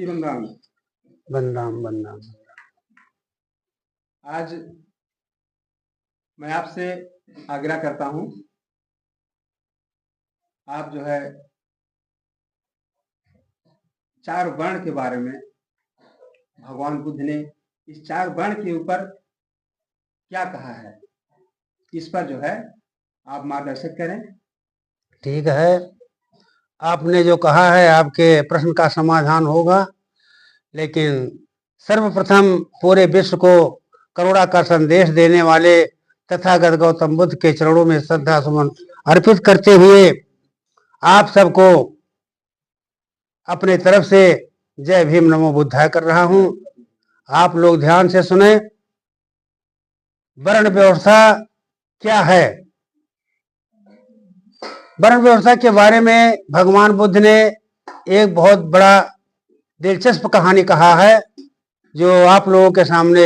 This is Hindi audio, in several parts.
जी बंदाम। बंदाम बंदाम। आज मैं आपसे आग्रह करता हूं, आप जो है चार वर्ण के बारे में, भगवान बुद्ध ने इस चार वर्ण के ऊपर क्या कहा है, इस पर जो है आप मार्गदर्शन करें। ठीक है, आपने जो कहा है आपके प्रश्न का समाधान होगा, लेकिन सर्वप्रथम पूरे विश्व को करुणा का संदेश देने वाले तथागत गौतम बुद्ध के चरणों में श्रद्धा सुमन अर्पित करते हुए आप सबको अपने तरफ से जय भीम नमो बुद्धाय कर रहा हूं। आप लोग ध्यान से सुने। वर्ण व्यवस्था क्या है? वर्ण व्यवस्था के बारे में भगवान बुद्ध ने एक बहुत बड़ा दिलचस्प कहानी कहा है, जो आप लोगों के सामने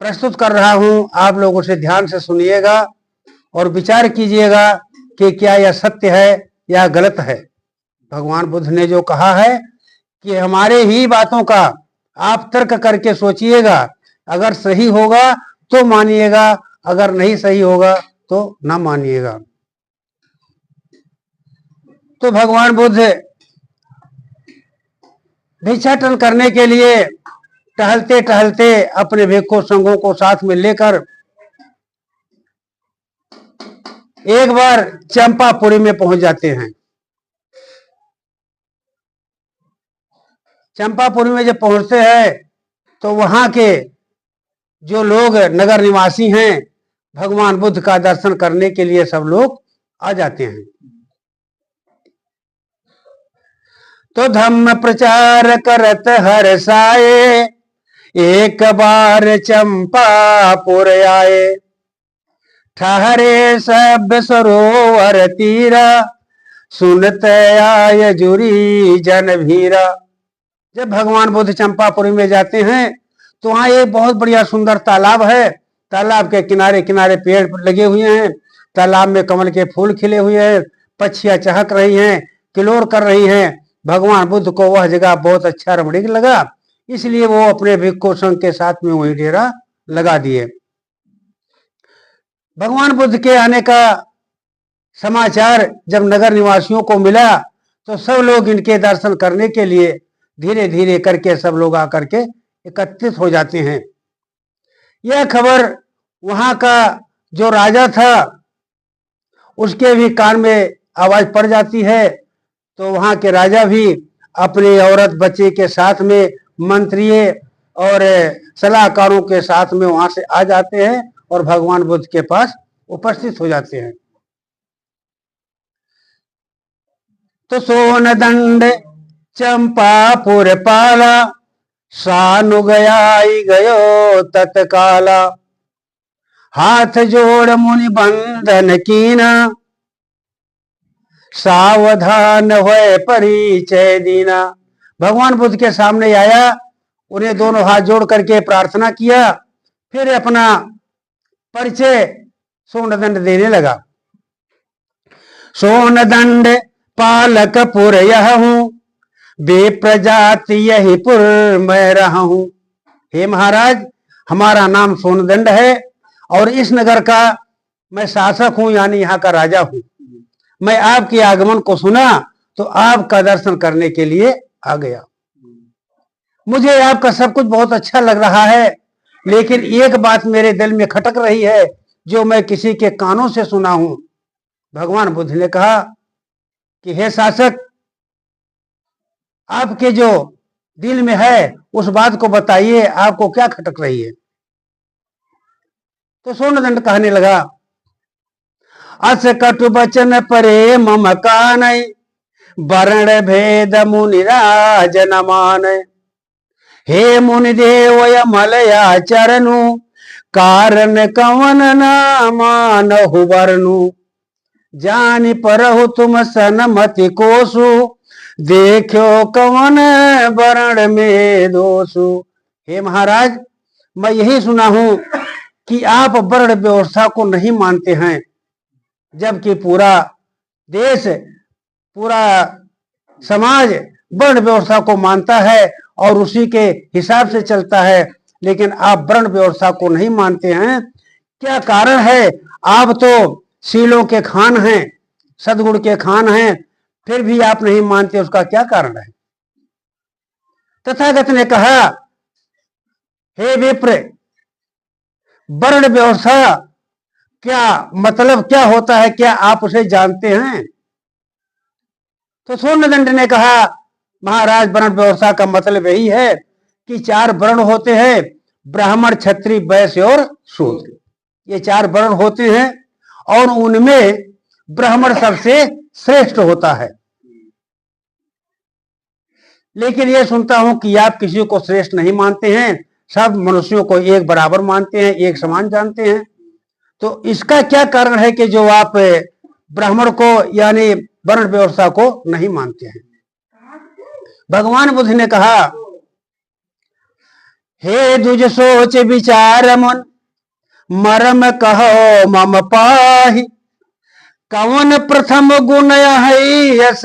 प्रस्तुत कर रहा हूं। आप लोग उसे ध्यान से सुनिएगा और विचार कीजिएगा कि क्या यह सत्य है या गलत है। भगवान बुद्ध ने जो कहा है कि हमारे ही बातों का आप तर्क करके सोचिएगा, अगर सही होगा तो मानिएगा, अगर नहीं सही होगा तो ना मानिएगा। तो भगवान बुद्ध भिक्षाटन करने के लिए टहलते टहलते अपने भिक्षु संघों को साथ में लेकर एक बार चंपापुरी में पहुंच जाते हैं। चंपापुरी में जब पहुंचते हैं तो वहां के जो लोग नगर निवासी हैं, भगवान बुद्ध का दर्शन करने के लिए सब लोग आ जाते हैं। तो धम्म प्रचार करत हर्षाए, एक बार चंपापुर आए। ठहरे सब सरोवर तीरा, सुनत आय जुरी जन भीरा। जब भगवान बुद्ध चंपापुरी में जाते हैं तो वहां एक बहुत बढ़िया सुंदर तालाब है। तालाब के किनारे किनारे पेड़ लगे हुए हैं। तालाब में कमल के फूल खिले हुए हैं। पक्षियां चहक रही हैं, किलोर कर रही हैं। भगवान बुद्ध को वह जगह बहुत अच्छा रमणीक लगा, इसलिए वो अपने भिक्षु संघ के साथ में वही डेरा लगा दिए। भगवान बुद्ध के आने का समाचार जब नगर निवासियों को मिला तो सब लोग इनके दर्शन करने के लिए धीरे धीरे करके सब लोग आकर के एकत्रित हो जाते हैं। यह खबर वहां का जो राजा था उसके भी कान में आवाज पड़ जाती है। तो वहां के राजा भी अपने औरत बच्चे के साथ में, मंत्री और सलाहकारों के साथ में वहां से आ जाते हैं और भगवान बुद्ध के पास उपस्थित हो जाते हैं। तो सोन दंड चंपापुर पाला, सानु गयाई गयो तत्काला। हाथ जोड़ मुनि बंधन कीना, सावधान हुए परिचय दीना। भगवान बुद्ध के सामने आया, उन्हें दोनों हाथ जोड़ करके प्रार्थना किया, फिर अपना परिचय सोनदंड देने लगा। सोनदंड पालक पुर यह हूं, बे प्रजाति यही पुर मैं रहा हूं। हे महाराज, हमारा नाम सोनदंड है और इस नगर का मैं शासक हूं, यानी यहाँ का राजा हूं। मैं आपके आगमन को सुना तो आपका दर्शन करने के लिए आ गया। मुझे आपका सब कुछ बहुत अच्छा लग रहा है, लेकिन एक बात मेरे दिल में खटक रही है जो मैं किसी के कानों से सुना हूं। भगवान बुद्ध ने कहा कि हे शासक, आपके जो दिल में है उस बात को बताइए, आपको क्या खटक रही है। तो सोनदंड कहने लगा, अस कटु बचन परे मम कानय, वर्ण भेद मुनि राज न मानय। हे मुनि देव मलया चरनु, कारण कवन न मानहु वरनु। जानि परहु तुम सनमति कोसु, देखो कवन वर्ण में दोषु। हे महाराज, मैं यही सुना हूं कि आप वर्ण व्यवस्था को नहीं मानते हैं, जबकि पूरा देश, पूरा समाज वर्ण व्यवस्था को मानता है और उसी के हिसाब से चलता है, लेकिन आप वर्ण व्यवस्था को नहीं मानते हैं। क्या कारण है? आप तो शीलों के खान हैं, सदगुण के खान हैं, फिर भी आप नहीं मानते, उसका क्या कारण है? तथागत ने कहा, हे विप्र, वर्ण व्यवस्था क्या मतलब क्या होता है, क्या आप उसे जानते हैं? तो सूर्यदंड ने कहा, महाराज, वर्ण व्यवस्था का मतलब यही है कि 4 वर्ण होते हैं, ब्राह्मण, क्षत्रिय, वैश्य और शूद्र। ये 4 वर्ण होते हैं और उनमें ब्राह्मण सबसे श्रेष्ठ होता है। लेकिन ये सुनता हूं कि आप किसी को श्रेष्ठ नहीं मानते हैं, सब मनुष्यों को एक बराबर मानते हैं, एक समान जानते हैं। तो इसका क्या कारण है कि जो आप ब्राह्मण को यानी वर्ण व्यवस्था को नहीं मानते हैं? भगवान बुद्ध ने कहा, हे द्विज सोच विचार मन, मरम कहो मम पाहि, कौन प्रथम गुण है यस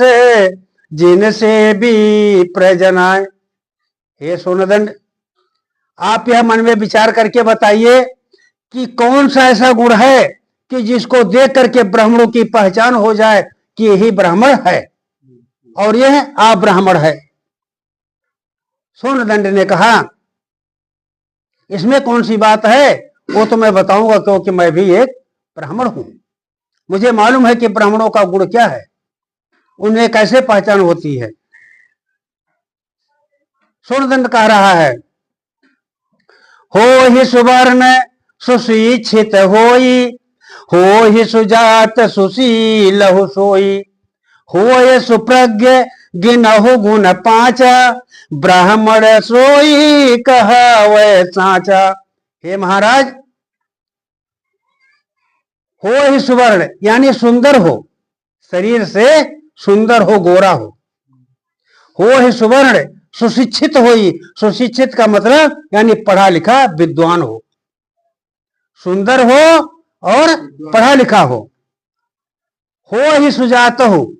जिनसे भी प्रजनाए। हे सोनदंड, आप यह मन में विचार करके बताइए कि कौन सा ऐसा गुण है कि जिसको देख करके ब्राह्मणों की पहचान हो जाए कि यही ब्राह्मण है और यह अब्राह्मण है। सोनदंड ने कहा, इसमें कौन सी बात है? वो तो मैं बताऊंगा, क्योंकि मैं भी एक ब्राह्मण हूं। मुझे मालूम है कि ब्राह्मणों का गुण क्या है, उन्हें कैसे पहचान होती है। सोनदंड कह रहा है, हो ही सुवर्ण सुशिक्षित होई, हो ही सुजात सुशील सोई, हो सुप्रज्ञ गिनहु गुण 5, ब्राह्मण सोई कहावै साचा। हे महाराज, हो ही सुवर्ण यानी सुंदर हो, शरीर से सुंदर हो, गोरा हो ही सुवर्ण, सुशिक्षित होई, सुशिक्षित का मतलब यानी पढ़ा लिखा विद्वान हो, सुंदर हो और पढ़ा लिखा हो ही सुजात हो,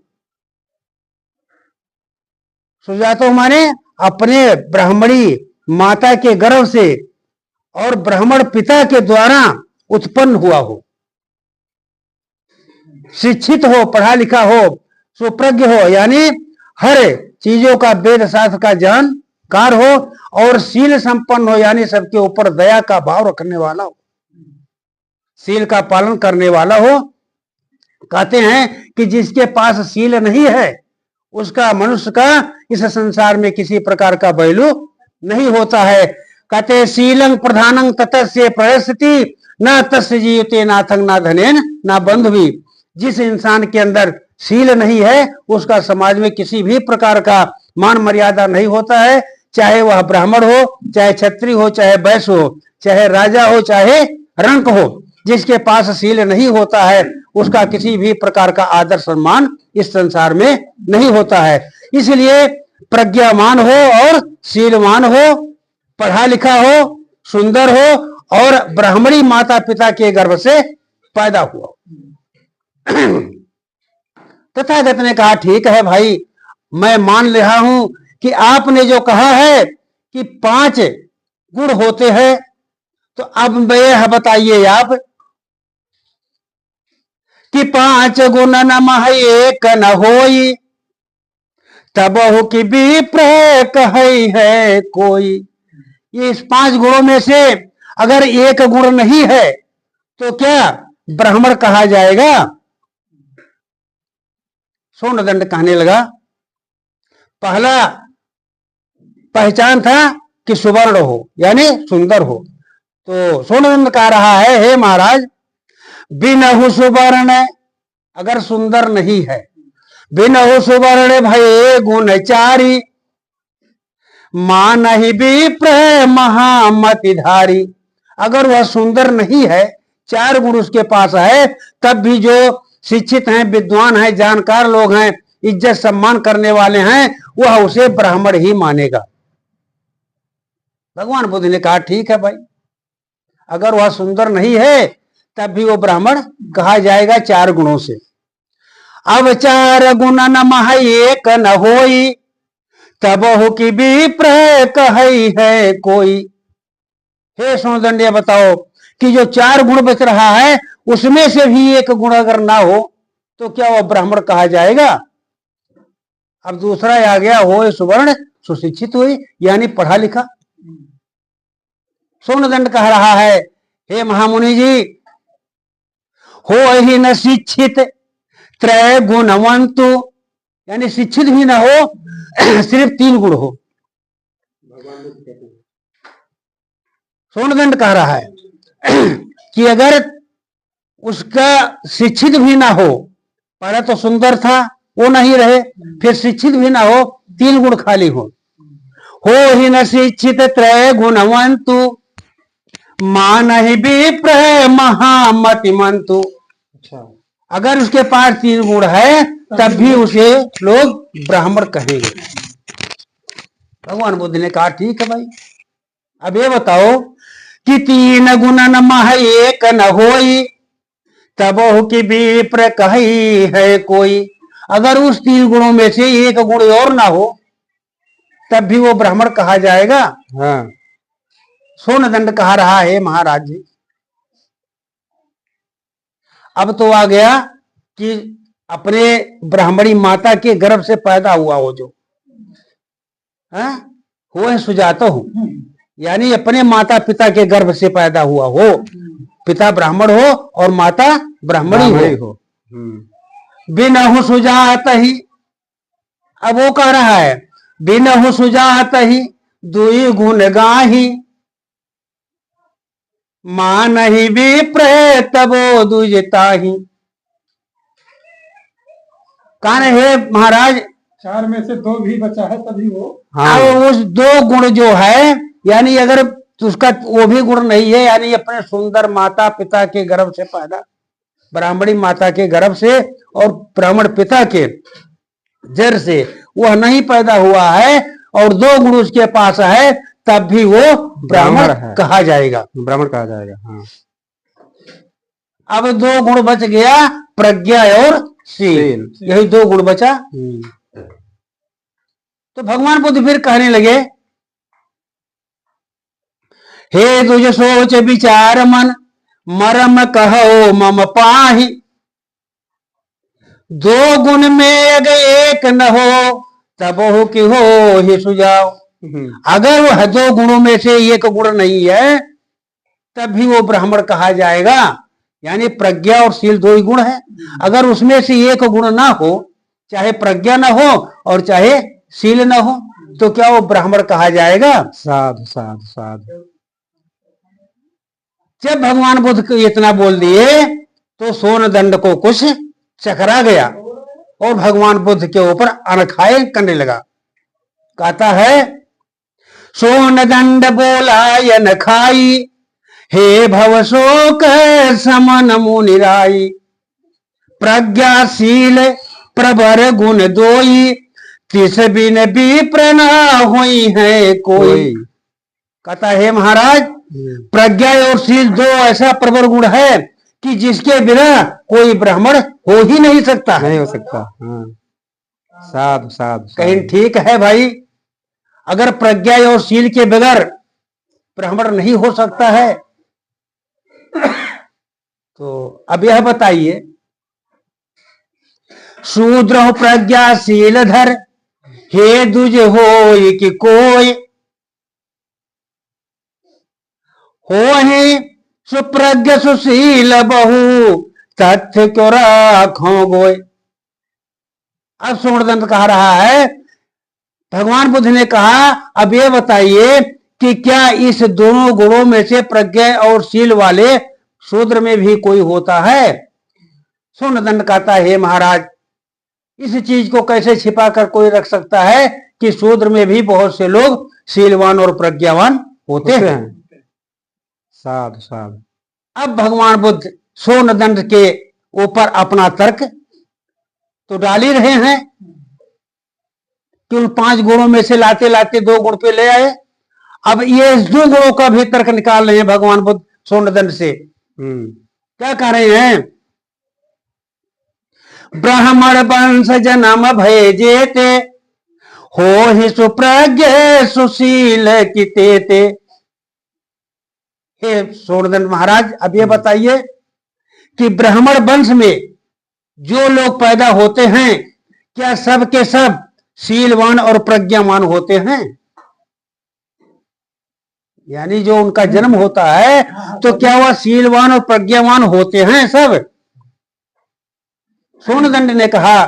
सुजात हो माने अपने ब्राह्मणी माता के गर्भ से और ब्राह्मण पिता के द्वारा उत्पन्न हुआ हो, शिक्षित हो, पढ़ा लिखा हो, सुप्रज्ञ हो यानी हर चीजों का वेद शास्त्र का जानकार हो, और शील संपन्न हो यानी सबके ऊपर दया का भाव रखने वाला हो, शील का पालन करने वाला हो। कहते हैं कि जिसके पास शील नहीं है उसका, मनुष्य का इस संसार में किसी प्रकार का वैल्यू नहीं होता है। कहते शीलं प्रधानं ततस्य प्रयस्ति न तस्य जीवते नाथं न धनेन न बंधुवी। जिस इंसान के अंदर शील नहीं है उसका समाज में किसी भी प्रकार का मान मर्यादा नहीं होता है, चाहे वह ब्राह्मण हो, चाहे क्षत्रिय हो, चाहे वैश्य हो, चाहे राजा हो, चाहे रंक हो। जिसके पास शील नहीं होता है उसका किसी भी प्रकार का आदर सम्मान इस संसार में नहीं होता है। इसलिए प्रज्ञावान हो और शीलवान हो, पढ़ा लिखा हो, सुंदर हो और ब्राह्मणी माता पिता के गर्भ से पैदा हुआ। तथागत ने कहा, ठीक है भाई, मैं मान रहा हूं कि आपने जो कहा है कि 5 गुण होते हैं, तो अब यह बताइए आप कि 5 गुण न मह एक न होई, तबहु की विप्र कही है कोई। ये इस 5 गुणों में से अगर एक गुण नहीं है तो क्या ब्राह्मण कहा जाएगा? सोनदंड कहने लगा, पहला पहचान था कि सुवर्ण हो यानी सुंदर हो। तो सोनदंड कह रहा है, हे महाराज, बिनहु सुवर्ण अगर सुंदर नहीं है, बिनहु सुवर्ण भये गुणचारी, मान ही विप्र महामतिधारी। अगर वह सुंदर नहीं है, 4 गुण उसके पास है, तब भी जो शिक्षित हैं, विद्वान हैं, जानकार लोग हैं, इज्जत सम्मान करने वाले हैं, वह उसे ब्राह्मण ही मानेगा। भगवान बुद्ध ने कहा, ठीक है भाई, अगर वह सुंदर नहीं है तब भी वो ब्राह्मण कहा जाएगा 4 गुणों से। अब 4 गुण न मह एक न होई, तबहु की विप्र कही है कोई। हे सोनदंड, ये बताओ कि जो 4 गुण बच रहा है उसमें से भी एक गुण अगर ना हो तो क्या वह ब्राह्मण कहा जाएगा? अब दूसरा आ गया, हो सुवर्ण सुशिक्षित हुई, यानी पढ़ा लिखा। सोनदंड कह रहा है, हे महामुनि जी, हो ही न शिक्षित त्रय गुणवंतु, यानी शिक्षित भी ना हो, सिर्फ 3 गुण हो। सोनदंड कह रहा है कि अगर उसका शिक्षित भी ना हो, पहले तो सुंदर था वो नहीं रहे, फिर शिक्षित भी ना हो, 3 गुण खाली हो ही न शिक्षित त्रय गुणवंतु, मान ही विप्र महामतिमंतु। अच्छा, अगर उसके पास 3 गुण है तब भी उसे लोग ब्राह्मण कहेंगे। भगवान बुद्ध ने कहा ठीक है भाई, अब ये बताओ कि 3 गुण न मह एक न होई, तबहु की विप्र कही है कोई। अगर उस 3 गुणों में से एक गुण और ना हो तब भी वो ब्राह्मण कहा जाएगा। हाँ। सोनदंड कहा रहा है, महाराज जी, अब तो आ गया कि अपने ब्राह्मणी माता के गर्भ से पैदा हुआ हो जो, हो है सुजाता हो, यानी अपने माता पिता के गर्भ से पैदा हुआ हो, पिता ब्राह्मण हो और माता ब्राह्मणी हो। बिनहु सुजात ही, अब वो कह रहा है बिनहु सुजात ही दुई गुण गाही, मान ही विप्र तबो दुजता ही। कौन है महाराज? 4 में से 2 भी बचा है तभी वो। हाँ, उस 2 गुण जो है, यानी अगर उसका वो भी गुण नहीं है, यानी अपने सुंदर माता पिता के गर्भ से पैदा, ब्राह्मणी माता के गर्भ से और ब्राह्मण पिता के जड़ से वह नहीं पैदा हुआ है और 2 गुण उसके पास है, तब भी वो ब्राह्मण कहा जाएगा, ब्राह्मण कहा जाएगा। हाँ। अब 2 गुण बच गया, प्रज्ञा और शील, यही 2 गुण बचा। तो भगवान बुद्ध फिर कहने लगे, हे तुझ सोच विचार मन, मरम कहो मम पाही, 2 गुण में अगर एक न हो तबहु की हो ही सुझाव। अगर वह 2 गुणों में से एक गुण नहीं है तब भी वो ब्राह्मण कहा जाएगा, यानी प्रज्ञा और शील 2 ही गुण है। अगर उसमें से एक गुण ना हो, चाहे प्रज्ञा ना हो और चाहे शील ना हो, तो क्या वो ब्राह्मण कहा जाएगा? साधु साधु साधु। जब भगवान बुद्ध को इतना बोल दिए तो सोनदंड को कुछ चकरा गया और भगवान बुद्ध के ऊपर अनखाए करने लगा। कहता है, सोनदंड बोला यन खाई, हे भव शोक समन मुनिराई, प्रज्ञाशील प्रबर गुण दोई, तिस बिन विप्र न हुई है कोई। कहता है महाराज, प्रज्ञा और शील 2 ऐसा प्रबर गुण है कि जिसके बिना कोई ब्राह्मण हो ही नहीं सकता, नहीं हो सकता। हाँ। साधु साधु। कहीं ठीक है भाई, अगर प्रज्ञा और शील के बगैर ब्राह्मण नहीं हो सकता है तो अब यह बताइए, शूद्र प्रज्ञाशील धर, हे दुज हो कि कोई, हो ही सुप्रज्ञ सुशील बहु, तथ्य क्यों राखो गोय। अब सोनदंड कह रहा है, भगवान बुद्ध ने कहा, अब ये बताइए कि क्या इस दोनों गुणों में से प्रज्ञा और शील वाले शूद्र में भी कोई होता है? सोनदंड कहता है, हे महाराज, इस चीज को कैसे छिपा कर कोई रख सकता है कि शूद्र में भी बहुत से लोग शीलवान और प्रज्ञावान होते हैं। साधु साधु। अब भगवान बुद्ध सोनदंड के ऊपर अपना तर्क तो डाल ही रहे हैं कि उन 5 गुणों में से लाते लाते 2 गुण पे ले आए। अब ये 2 गुणों का भी तर्क निकाल रहे हैं भगवान बुद्ध सोनदंड से। क्या कह रहे हैं? ब्राह्मण वंश जन्म भय जेते, हो ही सुप्रज्ञ सुशील किते ते। हे सूर्यदंड महाराज, अब ये बताइए कि ब्राह्मण वंश में जो लोग पैदा होते हैं क्या सब के सब शीलवान और प्रज्ञावान होते हैं? यानी जो उनका जन्म होता है तो क्या वह शीलवान और प्रज्ञावान होते हैं सब? सूर्यदंड ने कहा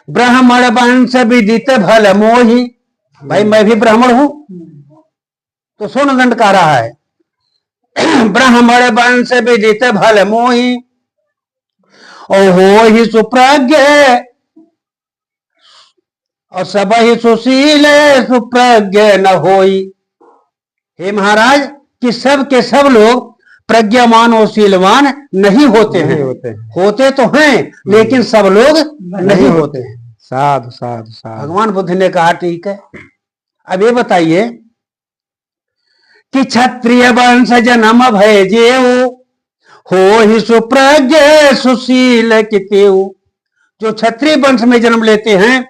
ब्राह्मण वंश विदित भल मोही। भाई मैं भी ब्राह्मण हूं, तो सूर्यदंड कह रहा है ब्राह्मण वंश विदित भल मोही और हो ही सुप्रज्ञ और सब ही सुशील सुप्रज्ञ न होई। हे महाराज, कि सब के सब लोग प्रज्ञावान और शीलवान नहीं होते हैं। होते तो हैं लेकिन सब लोग नहीं होते हैं। साधु साधु साधु। भगवान बुद्ध ने कहा ठीक है, अब ये बताइए कि क्षत्रिय वंश जन्म भय जेऊ हो ही सुप्रज्ञ सुशील कितेऊ। जो क्षत्रिय वंश में जन्म लेते हैं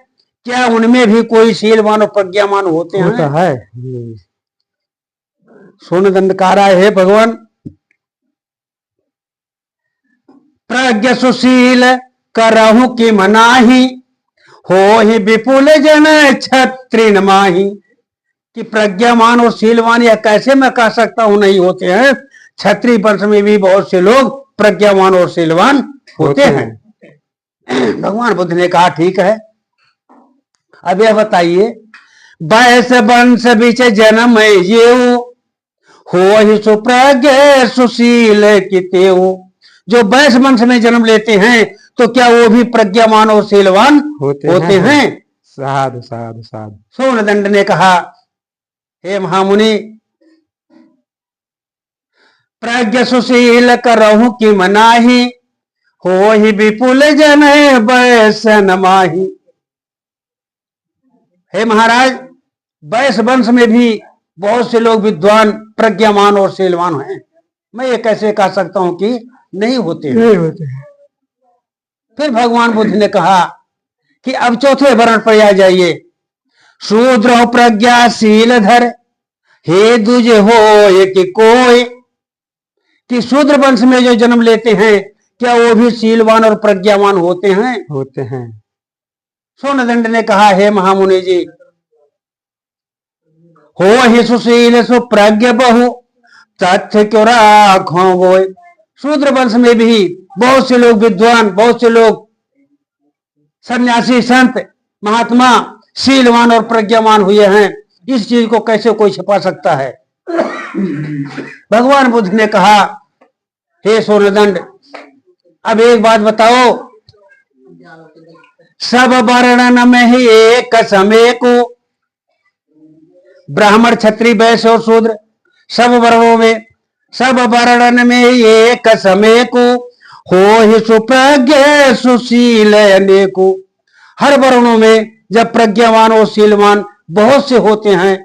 क्या उनमें भी कोई शीलवान और प्रज्ञावान होते हैं? होता है। सूर्यदंडकारा है भगवान प्रज्ञ सुशील करहु कि मनाही हो ही विपुल जन क्षत्रिय माही। कि प्रज्ञावान और शीलवान या कैसे मैं कह सकता हूं नहीं होते हैं? क्षत्रिय वंश में भी बहुत से लोग प्रज्ञावान और शीलवान होते हैं। भगवान बुद्ध ने कहा ठीक है, अब यह बताइए वैश्य वंश बीच जन्म ये हो ही सुप्रज्ञ सुशील कितेऊ। जो वैश्य वंश में जन्म लेते हैं तो क्या वो भी प्रज्ञावान और शीलवान होते हैं? साधु साधु साधु। सूर्यदंड ने कहा हे महामुनि प्रज्ञ सुशील करहु कि मनाही हो ही विपुल जन वैश्य नमाही। हे महाराज, वैश्य वंश में भी बहुत से लोग विद्वान प्रज्ञावान और शीलवान हैं, मैं ये कैसे कह सकता हूं कि नहीं होते हैं? फिर भगवान बुद्ध ने कहा कि अब चौथे वर्ण पर आ जाइए। शूद्र प्रज्ञाशील धर हे दुज हो कि कोई। कि शूद्र वंश में जो जन्म लेते हैं क्या वो भी शीलवान और प्रज्ञावान होते हैं? होते हैं। सूर्यदंड ने कहा हे महामुनि जी हो ही सुशील सुप्रज्ञ बहु तथ्य क्यों राखो गोय। शूद्र वंश में भी बहुत से लोग विद्वान, बहुत से लोग सन्यासी, संत, महात्मा शीलवान और प्रज्ञावान हुए हैं, इस चीज को कैसे कोई छिपा सकता है? भगवान बुद्ध ने कहा हे सूर्यदंड, अब एक बात बताओ, सब वर्णन में ही एक समय को ब्राह्मण क्षत्रिय वैश्य और शूद्र सब वर्णों में, सब वर्णन में ही एक समय को हो ही सुप्रज्ञ सुशील अनेको। हर वर्णों में जब प्रज्ञावान और शीलवान बहुत से होते हैं,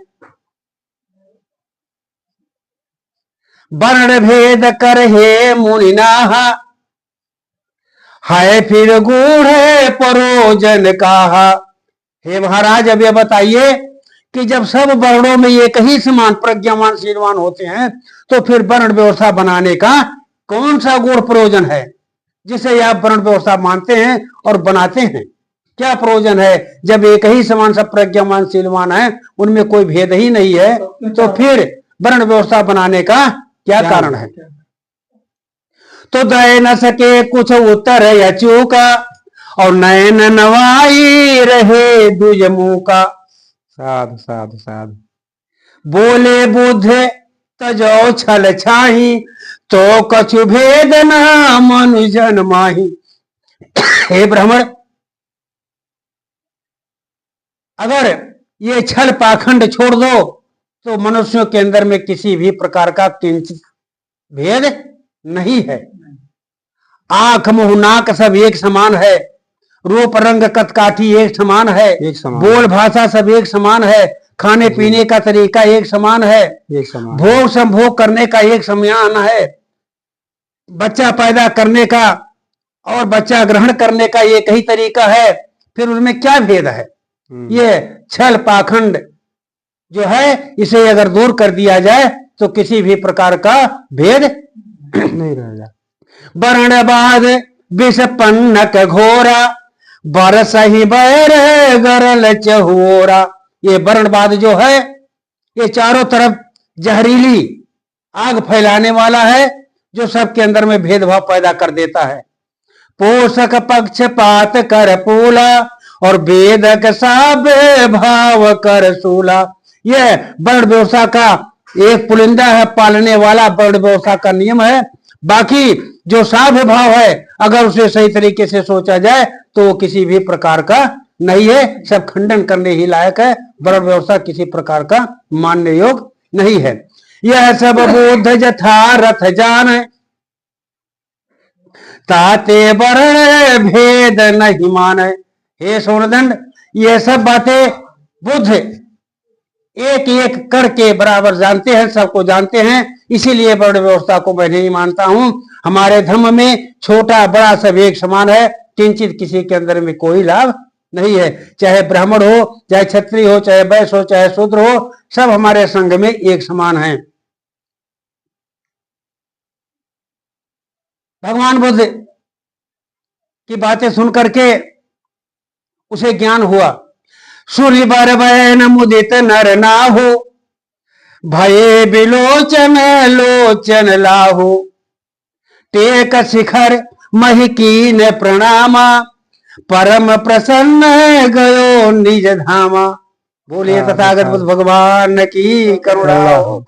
वर्ण भेद कर हे मुनिनाहा है फिर गूढ़ परोजन कहा। हे महाराज, अब यह बताइए कि जब सब वर्णों में एक ही समान प्रज्ञावान शीलवान होते हैं तो फिर वर्ण व्यवस्था बनाने का कौन सा गूढ़ प्रयोजन है जिसे आप वर्ण व्यवस्था मानते हैं और बनाते हैं? क्या प्रयोजन है जब एक ही समान सब प्रज्ञावान शीलवान है, उनमें कोई भेद ही नहीं है, तो फिर वर्ण व्यवस्था बनाने का क्या कारण है? तो दे न सके कुछ उत्तर यचू का और नयन नवाई रहे दुज मुंह का। साधु साधु साधु। बोले बुद्ध तजो छल छाही तो कछु भेद न मनुजन माही। हे ब्राह्मण, अगर ये छल पाखंड छोड़ दो तो मनुष्यों के अंदर में किसी भी प्रकार का किंचित भेद नहीं है। आंख मुंह नाक सब एक समान है, रूप रंग कदकाठी एक समान है, एक समान। बोल भाषा सब एक समान है, खाने पीने का तरीका एक समान है, एक समान। भोग संभोग करने का एक समान है, बच्चा पैदा करने का और बच्चा ग्रहण करने का एक ही तरीका है, फिर उनमें क्या भेद है? ये छल पाखंड जो है, इसे अगर दूर कर दिया जाए तो किसी भी प्रकार का भेद नहीं रहेगा। वर्णवाद विषपन्नक घोरा, बरस ही बैर गरल चहोरा। ये वर्णवाद जो है, ये चारों तरफ जहरीली आग फैलाने वाला है, जो सबके अंदर में भेदभाव पैदा कर देता है। पोषक पक्षपात कर पूला, और वेदक साब भाव कर सूला। यह वर्ण व्यवस्था का एक पुलिंदा है, पालने वाला वर्ण व्यवस्था का नियम है। बाकी जो साभ्य भाव है, अगर उसे सही तरीके से सोचा जाए तो वो किसी भी प्रकार का नहीं है, सब खंडन करने ही लायक है। वर्ण व्यवस्था किसी प्रकार का मानने योग्य नहीं है। यह सब बोध यथारथ जान, ताते वर्ण भेद नहीं माने। हे सोनदंड, ये सब बातें बुद्ध एक एक करके बराबर जानते हैं, सबको जानते हैं, इसीलिए वर्ण व्यवस्था को मैं नहीं मानता हूं। हमारे धर्म में छोटा बड़ा सब एक समान है, किंचित किसी के अंदर में कोई लाभ नहीं है। चाहे ब्राह्मण हो, चाहे क्षत्रिय हो, चाहे वैश्य हो, चाहे शूद्र हो, सब हमारे संघ में एक समान है। भगवान बुद्ध की बातें सुन करके उसे ज्ञान हुआ। सूर्य बर बैन मुदित नर नाहु, भये बिलोचन लोचन लाहु। टेक शिखर महिकीन प्रणामा, परम प्रसन्न गयो निज धामा। बोलिए तथागत बुद्ध भगवान की करुणा हो।